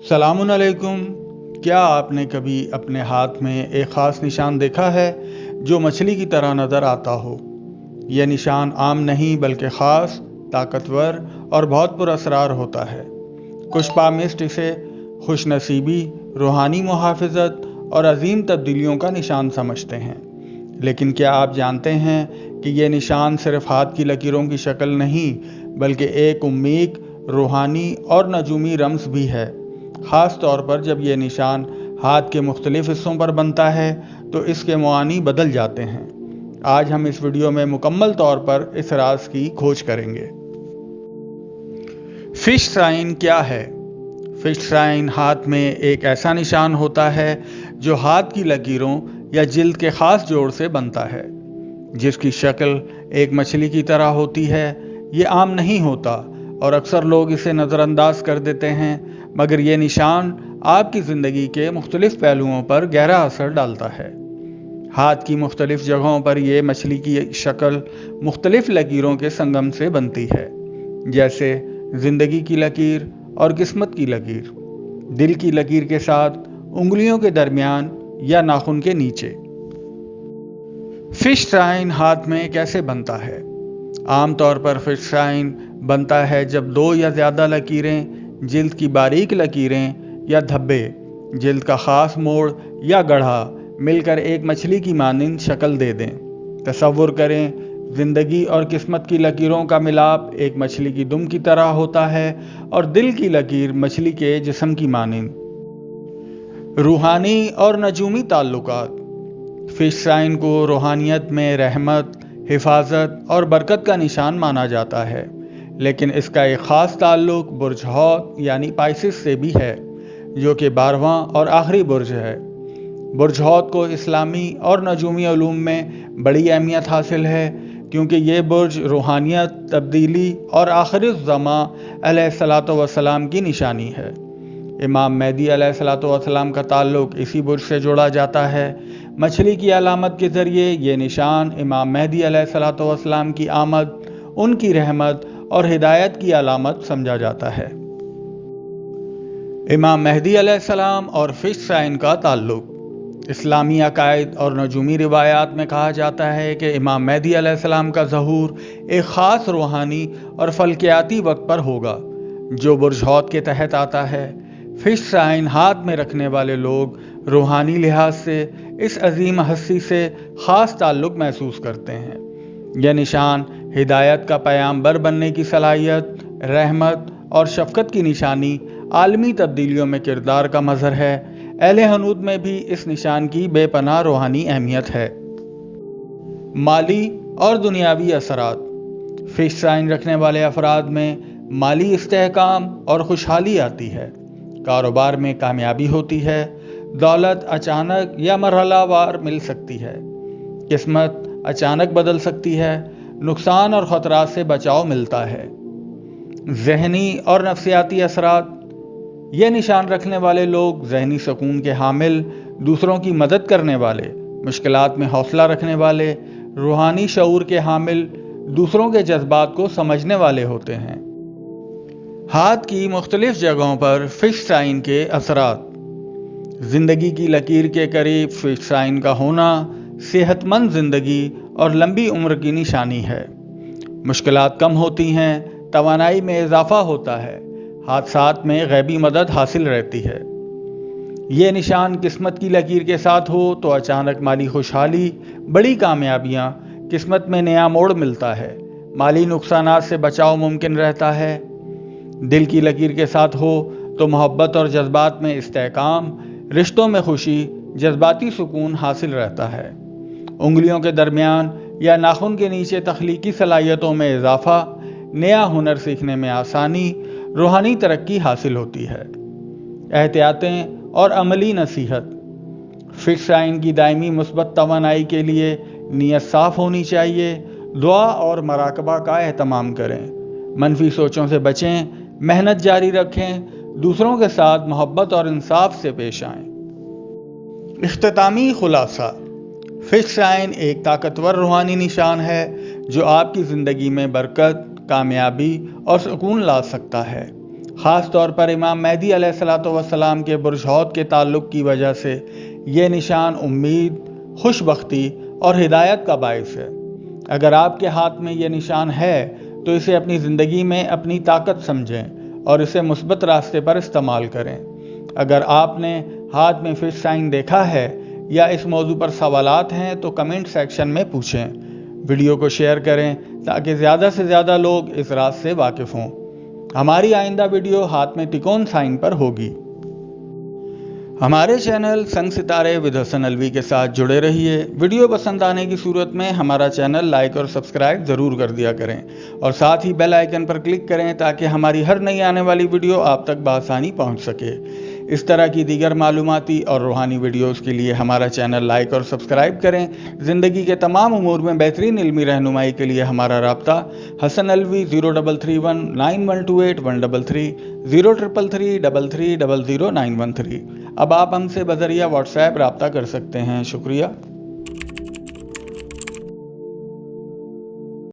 السلام علیکم۔ کیا آپ نے کبھی اپنے ہاتھ میں ایک خاص نشان دیکھا ہے جو مچھلی کی طرح نظر آتا ہو؟ یہ نشان عام نہیں بلکہ خاص، طاقتور اور بہت پر اسرار ہوتا ہے۔ کچھ پامسٹ اسے خوش نصیبی، روحانی محافظت اور عظیم تبدیلیوں کا نشان سمجھتے ہیں۔ لیکن کیا آپ جانتے ہیں کہ یہ نشان صرف ہاتھ کی لکیروں کی شکل نہیں بلکہ ایک امید، روحانی اور نجومی رمز بھی ہے؟ خاص طور پر جب یہ نشان ہاتھ کے مختلف حصوں پر بنتا ہے تو اس کے معانی بدل جاتے ہیں۔ آج ہم اس ویڈیو میں مکمل طور پر اس راز کی کھوج کریں گے۔ فش سائن کیا ہے؟ فش سائن ہاتھ میں ایک ایسا نشان ہوتا ہے جو ہاتھ کی لکیروں یا جلد کے خاص جوڑ سے بنتا ہے، جس کی شکل ایک مچھلی کی طرح ہوتی ہے۔ یہ عام نہیں ہوتا اور اکثر لوگ اسے نظر انداز کر دیتے ہیں، مگر یہ نشان آپ کی زندگی کے مختلف پہلوؤں پر گہرا اثر ڈالتا ہے۔ ہاتھ کی مختلف جگہوں پر یہ مچھلی کی شکل مختلف لکیروں کے سنگم سے بنتی ہے، جیسے زندگی کی لکیر اور قسمت کی لکیر، دل کی لکیر کے ساتھ، انگلیوں کے درمیان یا ناخن کے نیچے۔ فش سائن ہاتھ میں کیسے بنتا ہے؟ عام طور پر فش سائن بنتا ہے جب دو یا زیادہ لکیریں، جلد کی باریک لکیریں یا دھبے، جلد کا خاص موڑ یا گڑھا مل کر ایک مچھلی کی مانند شکل دے دیں۔ تصور کریں، زندگی اور قسمت کی لکیروں کا ملاپ ایک مچھلی کی دم کی طرح ہوتا ہے اور دل کی لکیر مچھلی کے جسم کی مانند۔ روحانی اور نجومی تعلقات۔ فش سائن کو روحانیت میں رحمت، حفاظت اور برکت کا نشان مانا جاتا ہے، لیکن اس کا ایک خاص تعلق برج حوت یعنی پائسس سے بھی ہے، جو کہ 12واں اور آخری برج ہے۔ برج حوت کو اسلامی اور نجومی علوم میں بڑی اہمیت حاصل ہے، کیونکہ یہ برج روحانیت، تبدیلی اور آخر الزماں علیہ الصلوۃ والسلام کی نشانی ہے۔ امام مہدی علیہ الصلوۃ والسلام کا تعلق اسی برج سے جوڑا جاتا ہے۔ مچھلی کی علامت کے ذریعے یہ نشان امام مہدی علیہ الصلوۃ والسلام کی آمد، ان کی رحمت اور ہدایت کی علامت سمجھا جاتا ہے۔ امام مہدی علیہ السلام اور فش سائن کا تعلق۔ اسلامی عقائد اور نجومی روایات میں کہا جاتا ہے کہ امام مہدی علیہ السلام کا ظہور ایک خاص روحانی اور فلکیاتی وقت پر ہوگا، جو برج حوت کے تحت آتا ہے۔ فش سائن ہاتھ میں رکھنے والے لوگ روحانی لحاظ سے اس عظیم ہستی سے خاص تعلق محسوس کرتے ہیں۔ یہ نشان ہدایت کا پیامبر بننے کی صلاحیت، رحمت اور شفقت کی نشانی، عالمی تبدیلیوں میں کردار کا مظہر ہے۔ اہل ہنود میں بھی اس نشان کی بے پناہ روحانی اہمیت ہے۔ مالی اور دنیاوی اثرات۔ فش سائن رکھنے والے افراد میں مالی استحکام اور خوشحالی آتی ہے، کاروبار میں کامیابی ہوتی ہے، دولت اچانک یا مرحلہ وار مل سکتی ہے، قسمت اچانک بدل سکتی ہے، نقصان اور خطرات سے بچاؤ ملتا ہے۔ ذہنی اور نفسیاتی اثرات۔ یہ نشان رکھنے والے لوگ ذہنی سکون کے حامل، دوسروں کی مدد کرنے والے، مشکلات میں حوصلہ رکھنے والے، روحانی شعور کے حامل، دوسروں کے جذبات کو سمجھنے والے ہوتے ہیں۔ ہاتھ کی مختلف جگہوں پر فش سائن کے اثرات۔ زندگی کی لکیر کے قریب فش سائن کا ہونا صحت مند زندگی اور لمبی عمر کی نشانی ہے۔ مشکلات کم ہوتی ہیں، توانائی میں اضافہ ہوتا ہے، حادثات میں غیبی مدد حاصل رہتی ہے۔ یہ نشان قسمت کی لکیر کے ساتھ ہو تو اچانک مالی خوشحالی، بڑی کامیابیاں، قسمت میں نیا موڑ ملتا ہے، مالی نقصانات سے بچاؤ ممکن رہتا ہے۔ دل کی لکیر کے ساتھ ہو تو محبت اور جذبات میں استحکام، رشتوں میں خوشی، جذباتی سکون حاصل رہتا ہے۔ انگلیوں کے درمیان یا ناخن کے نیچے تخلیقی صلاحیتوں میں اضافہ، نیا ہنر سیکھنے میں آسانی، روحانی ترقی حاصل ہوتی ہے۔ احتیاطیں اور عملی نصیحت۔ فش سائن کی دائمی مثبت توانائی کے لیے نیت صاف ہونی چاہیے، دعا اور مراقبہ کا اہتمام کریں، منفی سوچوں سے بچیں، محنت جاری رکھیں، دوسروں کے ساتھ محبت اور انصاف سے پیش آئیں۔ اختتامی خلاصہ۔ فش سائن ایک طاقتور روحانی نشان ہے جو آپ کی زندگی میں برکت، کامیابی اور سکون لا سکتا ہے۔ خاص طور پر امام مہدی علیہ السلام کے برج حوض کے تعلق کی وجہ سے یہ نشان امید، خوش بختی اور ہدایت کا باعث ہے۔ اگر آپ کے ہاتھ میں یہ نشان ہے تو اسے اپنی زندگی میں اپنی طاقت سمجھیں اور اسے مثبت راستے پر استعمال کریں۔ اگر آپ نے ہاتھ میں فش سائن دیکھا ہے یا اس موضوع پر سوالات ہیں تو کمنٹ سیکشن میں پوچھیں۔ ویڈیو کو شیئر کریں تاکہ زیادہ سے زیادہ لوگ اس راز سے واقف ہوں۔ ہماری آئندہ ویڈیو ہاتھ میں تکون سائن پر ہوگی۔ ہمارے چینل سنگ ستارے ود حسن الوی کے ساتھ جڑے رہیے۔ ویڈیو پسند آنے کی صورت میں ہمارا چینل لائک اور سبسکرائب ضرور کر دیا کریں اور ساتھ ہی بیل آئیکن پر کلک کریں تاکہ ہماری ہر نئی آنے والی ویڈیو آپ تک بآسانی پہنچ سکے۔ اس طرح کی دیگر معلوماتی اور روحانی ویڈیوز کے لیے ہمارا چینل لائک اور سبسکرائب کریں۔ زندگی کے تمام امور میں بہترین علمی رہنمائی کے لیے ہمارا رابطہ حسن الوی 0331 9128 133 0333 33 00913۔ اب آپ ہم سے بذریعہ واٹس ایپ رابطہ کر سکتے ہیں۔ شکریہ۔